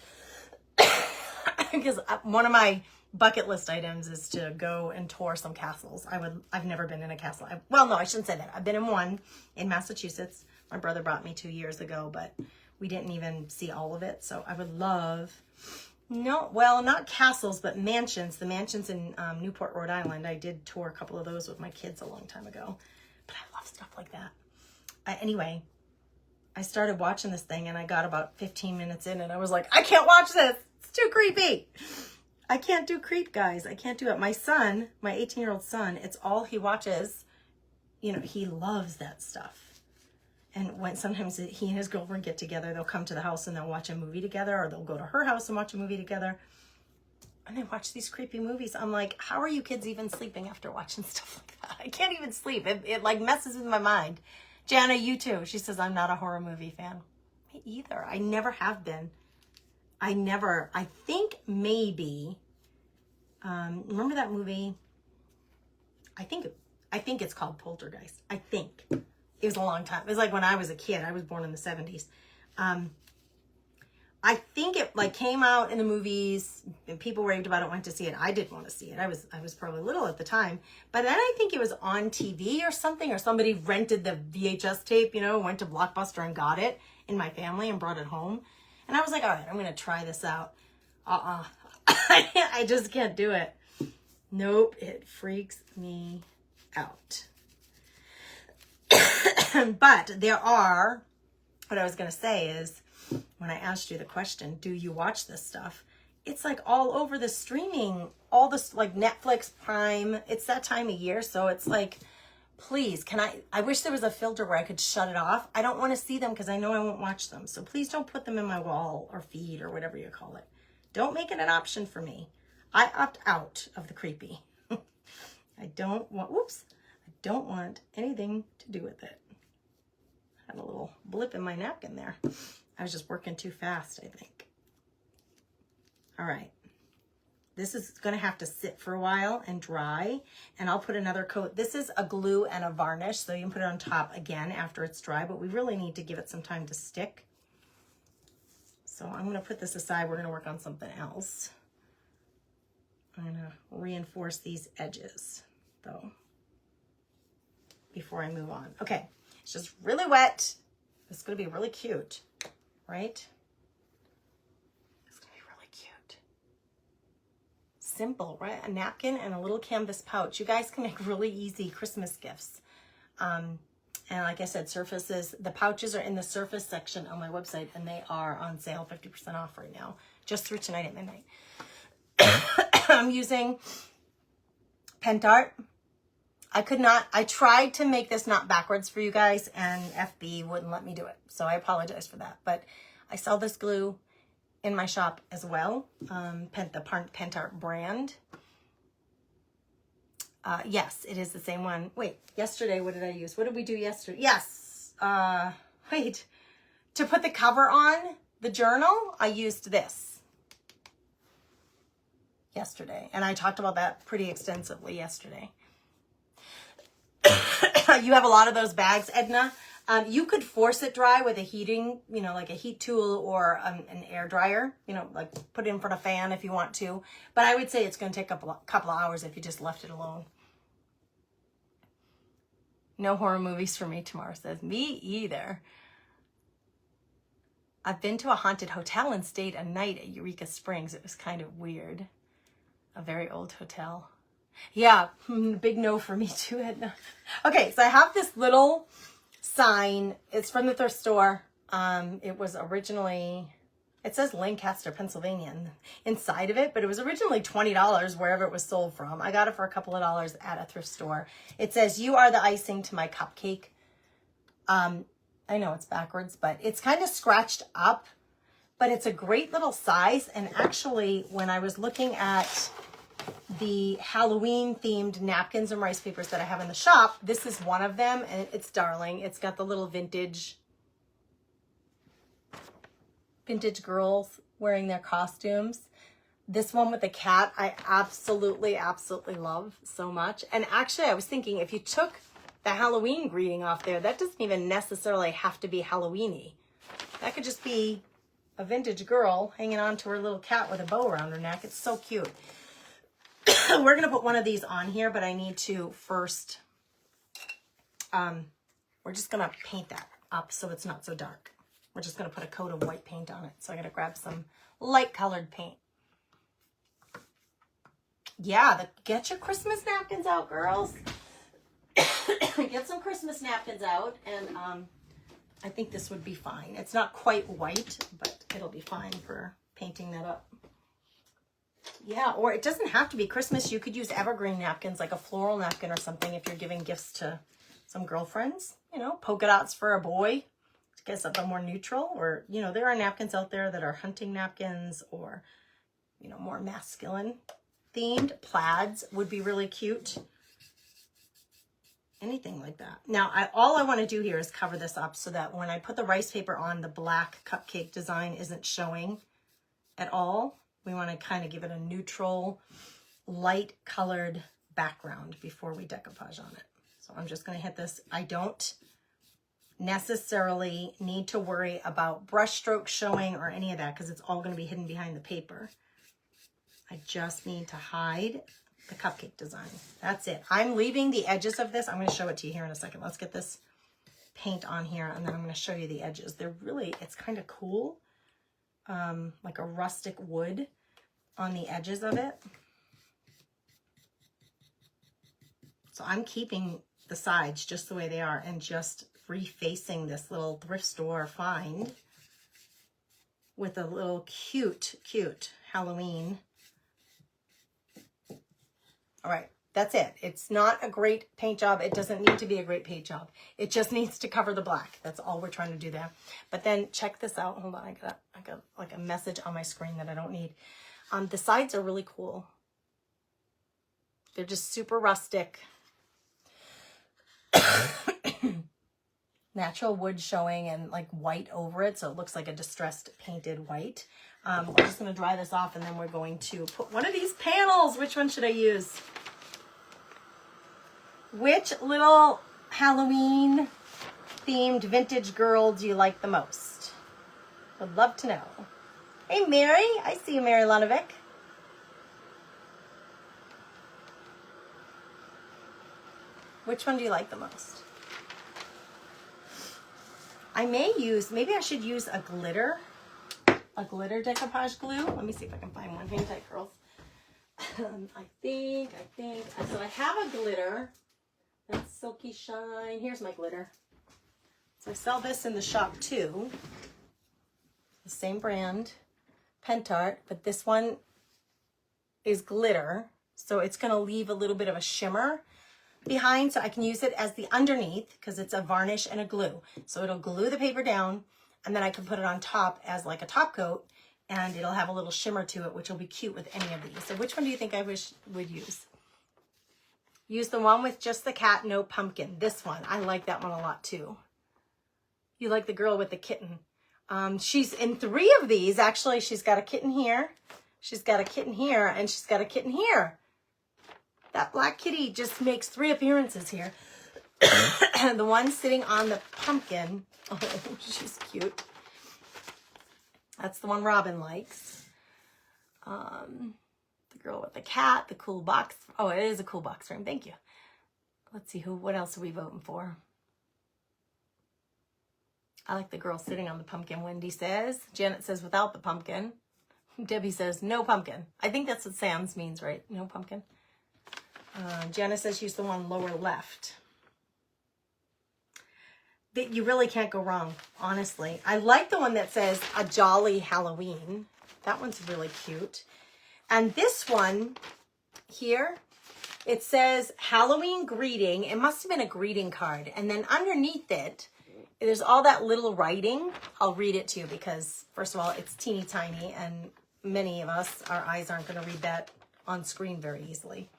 Because one of my bucket list items is to go and tour some castles. I've never been in a castle. Well, no, I shouldn't say that. I've been in one in Massachusetts. My brother brought me 2 years ago, but we didn't even see all of it. So I would love, no, well, not castles, but mansions. The mansions in Newport, Rhode Island. I did tour a couple of those with my kids a long time ago. But I love stuff like that. Anyway, I started watching this thing and I got about 15 minutes in and I was like, I can't watch this. It's too creepy. I can't do creep, guys. I can't do it. My son, my 18-year-old son, it's all he watches. You know, he loves that stuff. And when sometimes he and his girlfriend get together, they'll come to the house and they'll watch a movie together, or they'll go to her house and watch a movie together. And they watch these creepy movies. I'm like, how are you kids even sleeping after watching stuff like that? I can't even sleep. It like messes with my mind. Jana, you too. She says, I'm not a horror movie fan. Me either. I never have been. I think maybe, remember that movie? I think it's called Poltergeist. I think. It was a long time. It was like when I was a kid. I was born in the 70s. I think it like came out in the movies and people raved about it, went to see it. I didn't want to see it. I was probably little at the time. But then I think it was on TV or something, or somebody rented the VHS tape, you know, went to Blockbuster and got it in my family and brought it home. And I was like, all right, I'm going to try this out. I just can't do it. Nope, it freaks me out. But there are, what I was going to say is, when I asked you the question, do you watch this stuff? It's like all over the streaming, all this like Netflix, Prime. It's that time of year. So it's like, please, I wish there was a filter where I could shut it off. I don't want to see them because I know I won't watch them. So please don't put them in my wall or feed or whatever you call it. Don't make it an option for me. I opt out of the creepy. I don't want anything to do with it. I had a little blip in my napkin there. I was just working too fast, I think. All right. This is going to have to sit for a while and dry, and I'll put another coat. This is a glue and a varnish, so you can put it on top again after it's dry, but we really need to give it some time to stick. So I'm going to put this aside. We're going to work on something else. I'm going to reinforce these edges, though, before I move on. Okay, it's just really wet. It's going to be really cute, right? It's going to be really cute. Simple, right? A napkin and a little canvas pouch. You guys can make really easy Christmas gifts. And like I said, surfaces, the pouches are in the surface section on my website, and they are on sale, 50% off right now, just through tonight at midnight. I'm using Pentart. I tried to make this not backwards for you guys, and FB wouldn't let me do it. So I apologize for that. But I sell this glue in my shop as well. The Pentart brand. Yes, it is the same one. Wait, yesterday, what did I use? What did we do yesterday? Yes. Wait. To put the cover on the journal, I used this yesterday. And I talked about that pretty extensively yesterday. You have a lot of those bags, Edna. You could force it dry with a heating, you know, like a heat tool or an air dryer, you know, like put it in front of a fan if you want to. But I would say it's going to take a couple of hours if you just left it alone. No horror movies for me, Tamara says. Me either. I've been to a haunted hotel and stayed a night at Eureka Springs. It was kind of weird. A very old hotel. Yeah, big no for me too, Edna. Okay, so I have this little sign. It's from the thrift store. It was originally, it says Lancaster, Pennsylvania inside of it, but it was originally $20 wherever it was sold from. I got it for a couple of dollars at a thrift store. It says, "You are the icing to my cupcake." I know it's backwards, but it's kind of scratched up, but it's a great little size. And actually, when I was looking at the Halloween themed napkins and rice papers that I have in the shop, this is one of them, and it's darling. It's got the little vintage girls wearing their costumes. This one with the cat, I absolutely love so much. And actually, I was thinking, if you took the Halloween greeting off there, that doesn't even necessarily have to be Halloween-y. That could just be a vintage girl hanging on to her little cat with a bow around her neck. It's so cute. We're going to put one of these on here, but I need to first, we're just going to paint that up so it's not so dark. We're just going to put a coat of white paint on it. So I got to grab some light colored paint. Yeah, get your Christmas napkins out, girls. Get some Christmas napkins out, and I think this would be fine. It's not quite white, but it'll be fine for painting that up. Yeah, or it doesn't have to be Christmas. You could use evergreen napkins, like a floral napkin or something, if you're giving gifts to some girlfriends. You know, polka dots for a boy to get something more neutral. Or, you know, there are napkins out there that are hunting napkins or, you know, more masculine themed. Plaids would be really cute. Anything like that. Now, all I want to do here is cover this up so that when I put the rice paper on, the black cupcake design isn't showing at all. We want to kind of give it a neutral, light colored background before we decoupage on it. So I'm just going to hit this. I don't necessarily need to worry about brush strokes showing or any of that because it's all going to be hidden behind the paper. I just need to hide the cupcake design. That's it. I'm leaving the edges of this. I'm going to show it to you here in a second. Let's get this paint on here, and then I'm going to show you the edges. They're really, it's kind of cool. Like a rustic wood on the edges of it. So I'm keeping the sides just the way they are and just refacing this little thrift store find with a little cute Halloween. All right, that's it. It's not a great paint job. It doesn't need to be a great paint job. It just needs to cover the black. That's all we're trying to do there. But then check this out. Hold on, I got like a message on my screen that I don't need. The sides are really cool. They're just super rustic. Natural wood showing and like white over it, so it looks like a distressed painted white. We're just going to dry this off, and then we're going to put one of these panels. Which one should I use? Which little Halloween themed vintage girl do you like the most? Would love to know. Hey Mary, I see you, Mary Lanovic. Which one do you like the most? I may use, maybe I should use a glitter decoupage glue. Let me see if I can find one. Hang tight, girls. I think, so I have a glitter. That's Silky Shine. Here's my glitter. So I sell this in the shop too. The same brand, Pentart, but this one is glitter. So it's gonna leave a little bit of a shimmer behind, so I can use it as the underneath because it's a varnish and a glue. So it'll glue the paper down, and then I can put it on top as like a top coat, and it'll have a little shimmer to it, which will be cute with any of these. So which one do you think I would use? Use the one with just the cat, no pumpkin. This one, I like that one a lot too. You like the girl with the kitten. She's in 3 of these. Actually, she's got a kitten here. She's got a kitten here, and she's got a kitten here. That black kitty just makes 3 appearances here. The one sitting on the pumpkin. Oh, she's cute. That's the one Robin likes. The girl with the cat, the cool box. Oh, it is a cool box frame. Thank you. Let's see, what else are we voting for? I like the girl sitting on the pumpkin, Wendy says. Janet says without the pumpkin. Debbie says no pumpkin. I think that's what Sam's means, right? No pumpkin. Janet says she's the one lower left. That you really can't go wrong, honestly. I like the one that says a jolly Halloween. That one's really cute. And this one here, it says Halloween greeting. It must have been a greeting card. And then underneath it, there's all that little writing. I'll read it to you because, first of all, it's teeny tiny and many of us, our eyes aren't going to read that on screen very easily.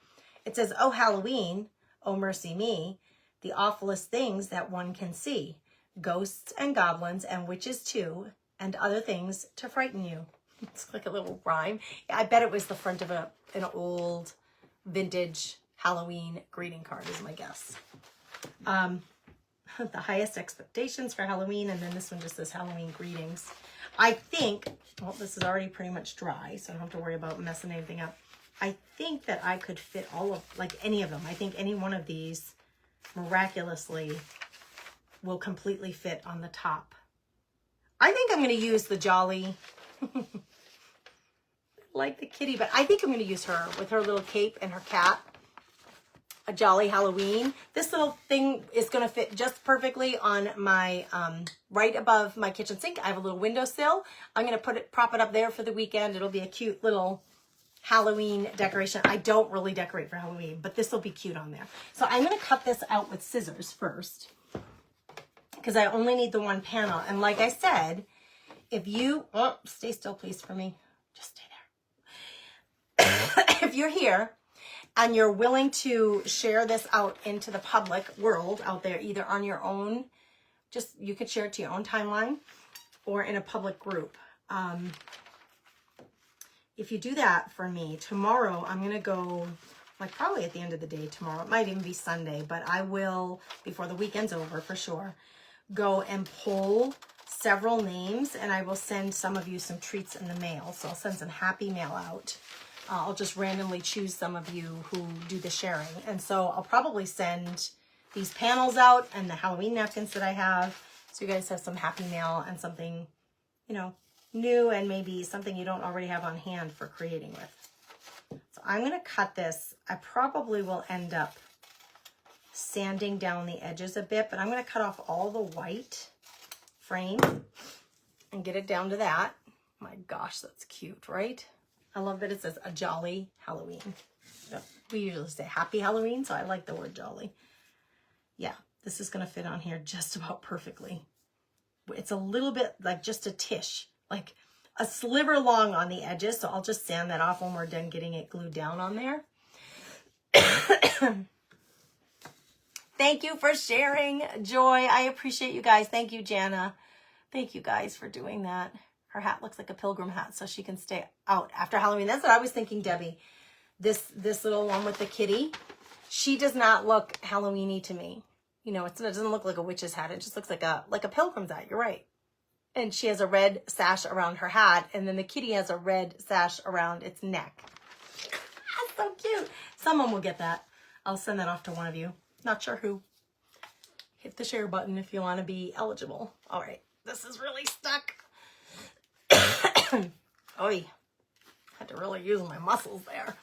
It says, oh, Halloween, oh, mercy me, the awfulest things that one can see, ghosts and goblins and witches too, and other things to frighten you. It's like a little rhyme. I bet it was the front of an old vintage Halloween greeting card is my guess. The highest expectations for Halloween, and then this one just says Halloween greetings. I think, well, this is already pretty much dry, so I don't have to worry about messing anything up. I think that I could fit all of, like any of them. I think any one of these miraculously will completely fit on the top. I think I'm going to use the Jolly, like the kitty, but I think I'm going to use her with her little cape and her cat. A Jolly Halloween. This little thing is going to fit just perfectly on my, right above my kitchen sink. I have a little windowsill. I'm going to prop it up there for the weekend. It'll be a cute little Halloween decoration. I don't really decorate for Halloween, but this will be cute on there. So I'm going to cut this out with scissors first because I only need the one panel. And like I said, if you, oh, stay still please for me. Just stay there. If you're here and you're willing to share this out into the public world out there, either on your own, just you could share it to your own timeline or in a public group. If you do that for me, tomorrow I'm going to go, like probably at the end of the day tomorrow, it might even be Sunday, but I will, before the weekend's over for sure, go and pull several names and I will send some of you some treats in the mail. So I'll send some happy mail out. I'll just randomly choose some of you who do the sharing. And so I'll probably send these panels out and the Halloween napkins that I have. So you guys have some happy mail and something, you know, new and maybe something you don't already have on hand for creating with. So I'm going to cut this. I probably will end up sanding down the edges a bit, but I'm going to cut off all the white frame and get it down to that. My gosh, that's cute, right? I love that it says a Jolly Halloween. We usually say Happy Halloween, so I like the word Jolly. Yeah, this is going to fit on here just about perfectly. It's a little bit like just a tish, like a sliver long on the edges, so I'll just sand that off when we're done getting it glued down on there. Thank you for sharing, Joy. I appreciate you guys. Thank you, Jana. Thank you guys for doing that. Her hat looks like a pilgrim hat, so she can stay out after Halloween. That's what I was thinking, Debbie. This little one with the kitty, she does not look Halloween-y to me. You know, it doesn't look like a witch's hat. It just looks like a pilgrim's hat. You're right. And she has a red sash around her hat, and then the kitty has a red sash around its neck. That's so cute. Someone will get that. I'll send that off to one of you. Not sure who. Hit the share button if you want to be eligible. All right. This is really stuck. Oy. Had to really use my muscles there.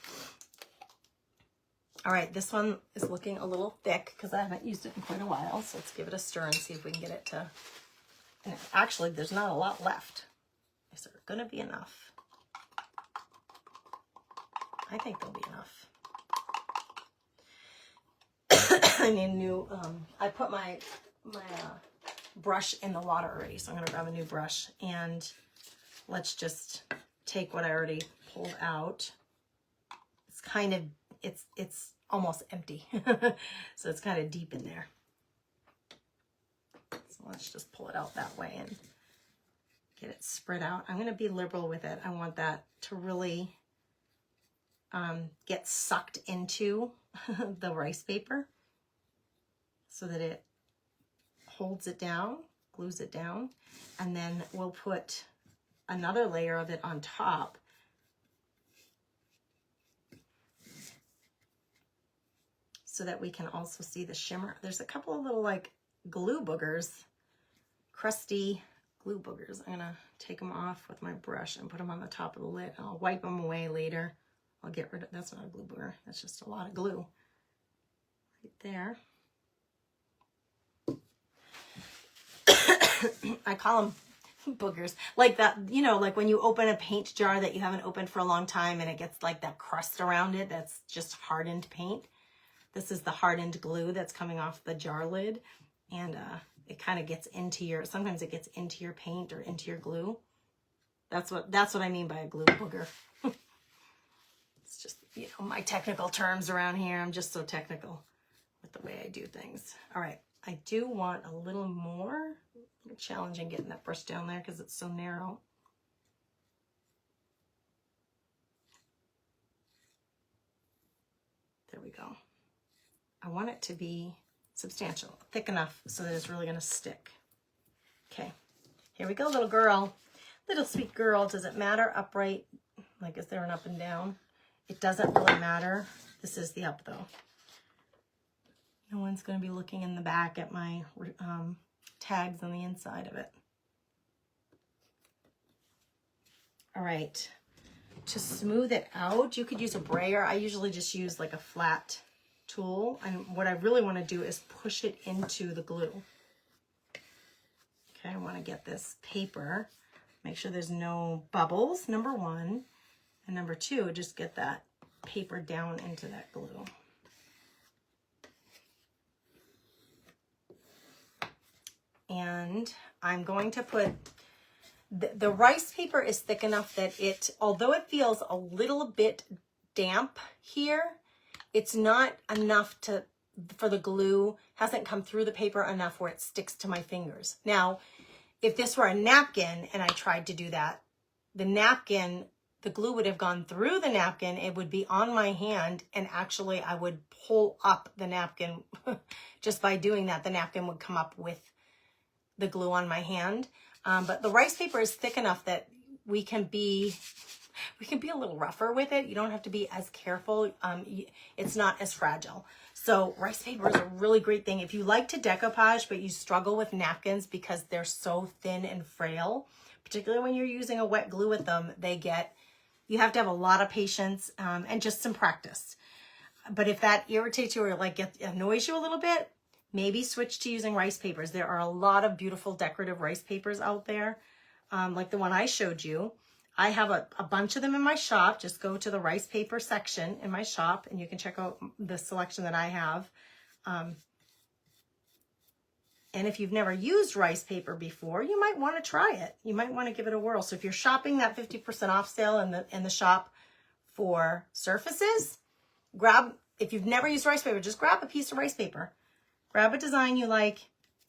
All right. This one is looking a little thick because I haven't used it in quite a while. So let's give it a stir and see if we can get it to... And actually, there's not a lot left. Is there going to be enough? I think there'll be enough. I need a new, I put my brush in the water already, so I'm going to grab a new brush, and let's just take what I already pulled out. It's kind of, it's almost empty, so it's kind of deep in there. So let's just pull it out that way and get it spread out. I'm going to be liberal with it. I want that to really get sucked into the rice paper so that it holds it down, glues it down, and then we'll put another layer of it on top. so that we can also see the shimmer. There's a couple of little like glue boogers, crusty glue boogers. I'm gonna take them off with my brush and put them on the top of the lid. I'll wipe them away later. I'll get rid of, that's not a glue booger, that's just a lot of glue. Right there. I call them boogers. Like that, you know, like when you open a paint jar that you haven't opened for a long time and it gets like that crust around it, that's just hardened paint. This is the hardened glue that's coming off the jar lid. And it kind of gets into your, sometimes it gets into your paint or into your glue. That's what I mean by a glue booger. It's just, you know, my technical terms around here. I'm just so technical with the way I do things. All right. I do want a little more. A little challenging getting that brush down there because it's so narrow. There we go. I want it to be substantial, thick enough so that it's really going to stick. Okay, here we go, little girl. Little sweet girl. Does it matter upright? Like, is there an up and down? It doesn't really matter. This is the up, though. No one's going to be looking in the back at my tags on the inside of it. All right. To smooth it out, you could use a brayer. I usually just use like a flat tool. And what I really want to do is push it into the glue. Okay, I want to get this paper. Make sure there's no bubbles, number one. And number two, just get that paper down into that glue. And I'm going to put, the rice paper is thick enough that it, although it feels a little bit damp here, it's not enough to, for the glue, hasn't come through the paper enough where it sticks to my fingers. Now, if this were a napkin and I tried to do that, the napkin, the glue would have gone through the napkin, it would be on my hand, and actually I would pull up the napkin. Just by doing that, the napkin would come up with the glue on my hand. But the rice paper is thick enough that we can be a little rougher with it. You don't have to be as careful. It's not as fragile. So rice paper is a really great thing. If you like to decoupage, but you struggle with napkins because they're so thin and frail, particularly when you're using a wet glue with them, you have to have a lot of patience and just some practice. But if that irritates you or like annoys you a little bit, maybe switch to using rice papers. There are a lot of beautiful decorative rice papers out there, like the one I showed you. I have a bunch of them in my shop. Just go to the rice paper section in my shop and you can check out the selection that I have. And if you've never used rice paper before, you might want to try it. You might want to give it a whirl. So if you're shopping that 50% off sale in the shop for surfaces, if you've never used rice paper, just grab a piece of rice paper. Grab a design you like,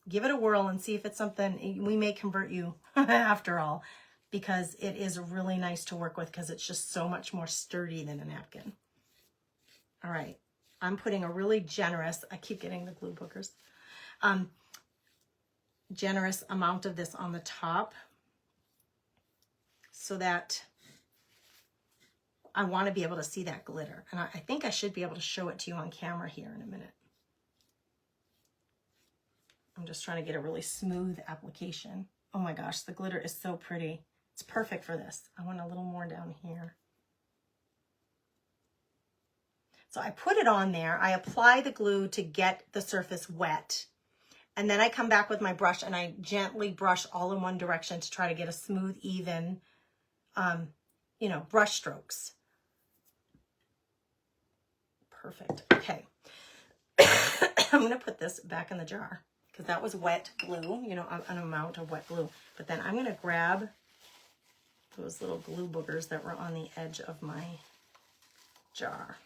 give it a whirl and see if it's something. We may convert you after all, because it is really nice to work with because it's just so much more sturdy than a napkin. All right, I'm putting a really generous, I keep getting the glue boogers, generous amount of this on the top so that I want to be able to see that glitter. And I think I should be able to show it to you on camera here in a minute. I'm just trying to get a really smooth application. Oh my gosh, the glitter is so pretty. It's perfect for this. I want a little more down here. So I put it on there. I apply the glue to get the surface wet. And then I come back with my brush and I gently brush all in one direction to try to get a smooth, even, brush strokes. Perfect. Okay. I'm going to put this back in the jar because that was wet glue, an amount of wet glue. But then I'm going to grab those little glue boogers that were on the edge of my jar.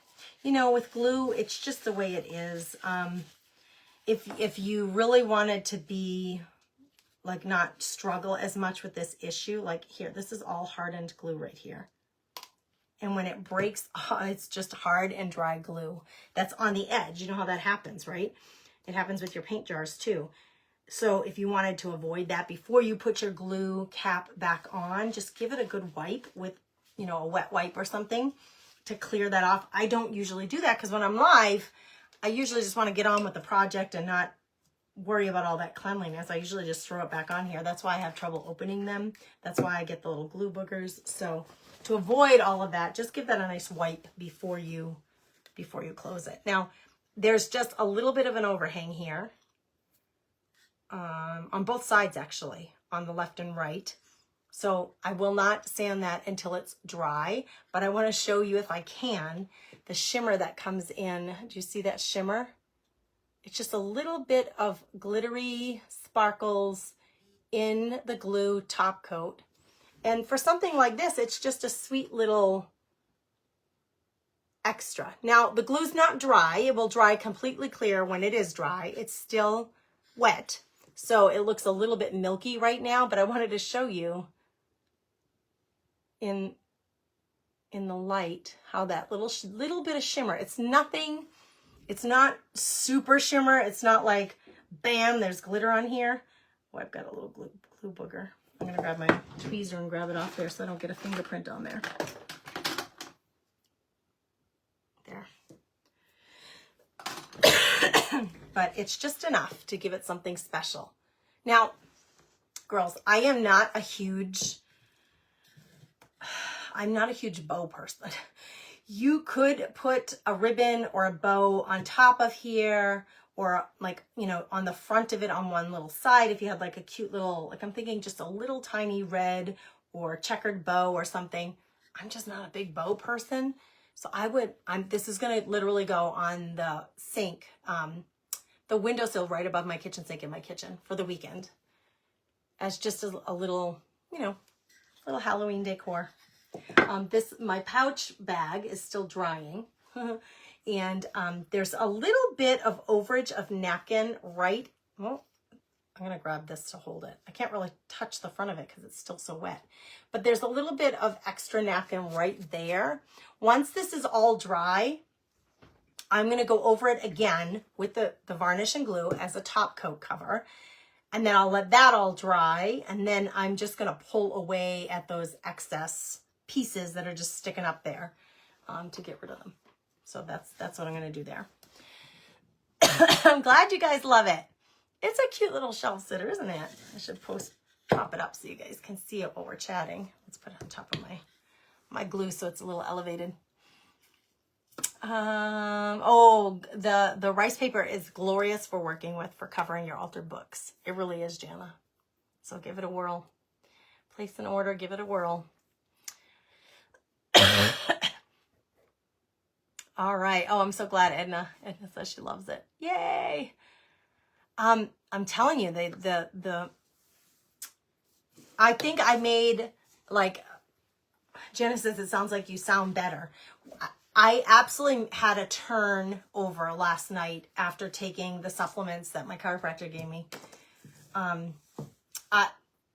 With glue, it's just the way it is. If you really wanted to be, like, not struggle as much with this issue, like here, this is all hardened glue right here. And when it breaks, it's just hard and dry glue that's on the edge. You know how that happens, right? It happens with your paint jars too. So if you wanted to avoid that before you put your glue cap back on, just give it a good wipe with, a wet wipe or something to clear that off. I don't usually do that because when I'm live, I usually just want to get on with the project and not worry about all that cleanliness. I usually just throw it back on here. That's why I have trouble opening them. That's why I get the little glue boogers. So to avoid all of that, just give that a nice wipe before you close it. Now, there's just a little bit of an overhang here on both sides, actually, on the left and right. So I will not sand that until it's dry, but I want to show you, if I can, the shimmer that comes in. Do you see that shimmer? It's just a little bit of glittery sparkles in the glue top coat. And for something like this, it's just a sweet little extra. Now, the glue's not dry. It will dry completely clear when it is dry. It's still wet, so it looks a little bit milky right now, but I wanted to show you in the light how that little bit of shimmer. It's nothing. It's not super shimmer. It's not like, bam, there's glitter on here. Oh, I've got a little glue booger. I'm going to grab my tweezer and grab it off there so I don't get a fingerprint on there. There. But it's just enough to give it something special. Now, girls, I'm not a huge bow person. You could put a ribbon or a bow on top of here, or like, you know, on the front of it on one little side if you had like a cute little, like I'm thinking just a little tiny red or checkered bow or something. I'm just not a big bow person. So this is going to literally go on the sink, the windowsill right above my kitchen sink in my kitchen for the weekend as just a little, you know, little Halloween decor. My pouch bag is still drying. And there's a little bit of overage of napkin right. Well, I'm going to grab this to hold it. I can't really touch the front of it because it's still so wet. But there's a little bit of extra napkin right there. Once this is all dry, I'm going to go over it again with the varnish and glue as a top coat cover. And then I'll let that all dry. And then I'm just going to pull away at those excess pieces that are just sticking up there to get rid of them. So that's what I'm going to do there. I'm glad you guys love it. It's a cute little shelf sitter, isn't it? I should pop it up so you guys can see it while we're chatting. Let's put it on top of my glue so it's a little elevated. Oh, the rice paper is glorious for working with for covering your altar books. It really is, Jana. So give it a whirl. Place an order, give it a whirl. All right. Oh, I'm so glad Edna says she loves it. Yay. I'm telling you, I think I made, like, Jenna says it sounds like you sound better. I absolutely had a turn over last night after taking the supplements that my chiropractor gave me.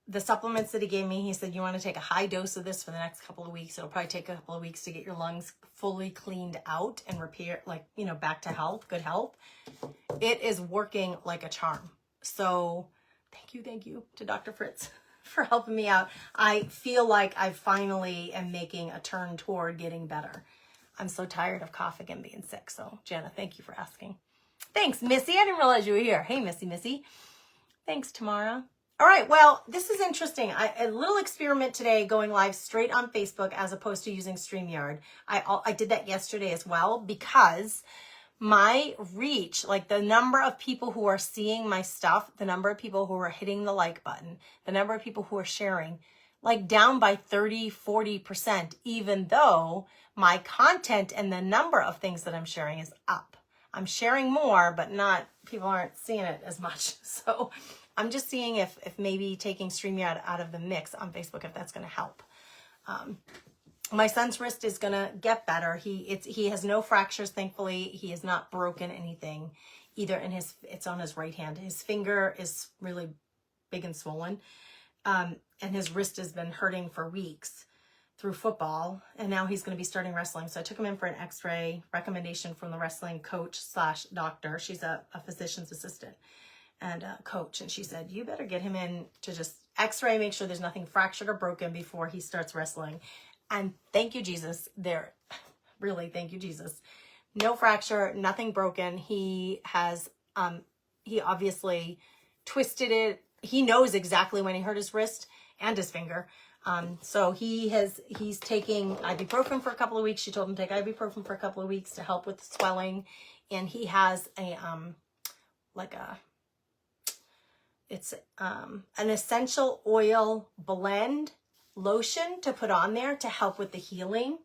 The supplements that he gave me, he said, you want to take a high dose of this for the next couple of weeks. It'll probably take a couple of weeks to get your lungs fully cleaned out and repair, like, you know, back to health, good health. It is working like a charm. So thank you to Dr. Fritz for helping me out. I feel like I finally am making a turn toward getting better. I'm so tired of coughing and being sick. So Jenna, thank you for asking. Thanks, Missy. I didn't realize you were here. Hey, Missy. Thanks, Tamara. All right, well, this is interesting. A little experiment today going live straight on Facebook as opposed to using StreamYard. I did that yesterday as well because my reach, like the number of people who are seeing my stuff, the number of people who are hitting the like button, the number of people who are sharing, like down by 30-40%, even though my content and the number of things that I'm sharing is up. I'm sharing more, but people aren't seeing it as much. So I'm just seeing if maybe taking StreamYard out of the mix on Facebook, if that's going to help. My son's wrist is going to get better. He has no fractures, thankfully. He has not broken anything either it's on his right hand. His finger is really big and swollen. And his wrist has been hurting for weeks through football. And now he's going to be starting wrestling. So I took him in for an x-ray recommendation from the wrestling coach / doctor. She's a physician's assistant and coach. And she said, you better get him in to just x-ray, make sure there's nothing fractured or broken before he starts wrestling. And thank you, Jesus. Really, thank you, Jesus. no fracture, nothing broken. He has, he obviously twisted it. He knows exactly when he hurt his wrist and his finger. So he's taking ibuprofen for a couple of weeks. She told him to take ibuprofen for a couple of weeks to help with the swelling. And he has a, it's an essential oil blend lotion to put on there to help with the healing.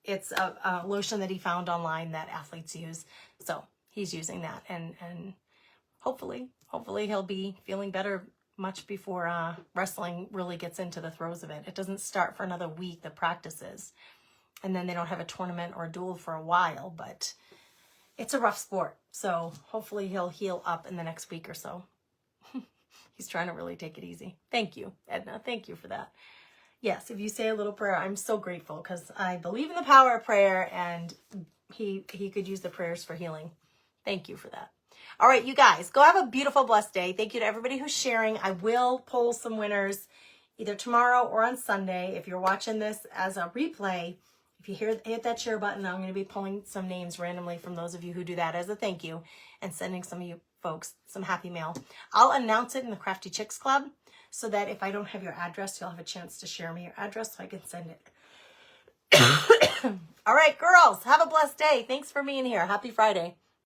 It's a lotion that he found online that athletes use. So he's using that, and hopefully he'll be feeling better much before wrestling really gets into the throes of it. It doesn't start for another week, the practices. And then they don't have a tournament or a duel for a while, but it's a rough sport. So hopefully he'll heal up in the next week or so. He's trying to really take it easy. Thank you, Edna. Thank you for that. Yes, if you say a little prayer, I'm so grateful because I believe in the power of prayer, and he could use the prayers for healing. Thank you for that. All right, you guys, go have a beautiful, blessed day. Thank you to everybody who's sharing. I will poll some winners either tomorrow or on Sunday. If you're watching this as a replay, if you hit that share button, I'm going to be pulling some names randomly from those of you who do that as a thank you and sending some of you folks some happy mail. I'll announce it in the Crafty Chicks Club so that if I don't have your address, you'll have a chance to share me your address so I can send it. All right, girls, have a blessed day. Thanks for being here. Happy Friday.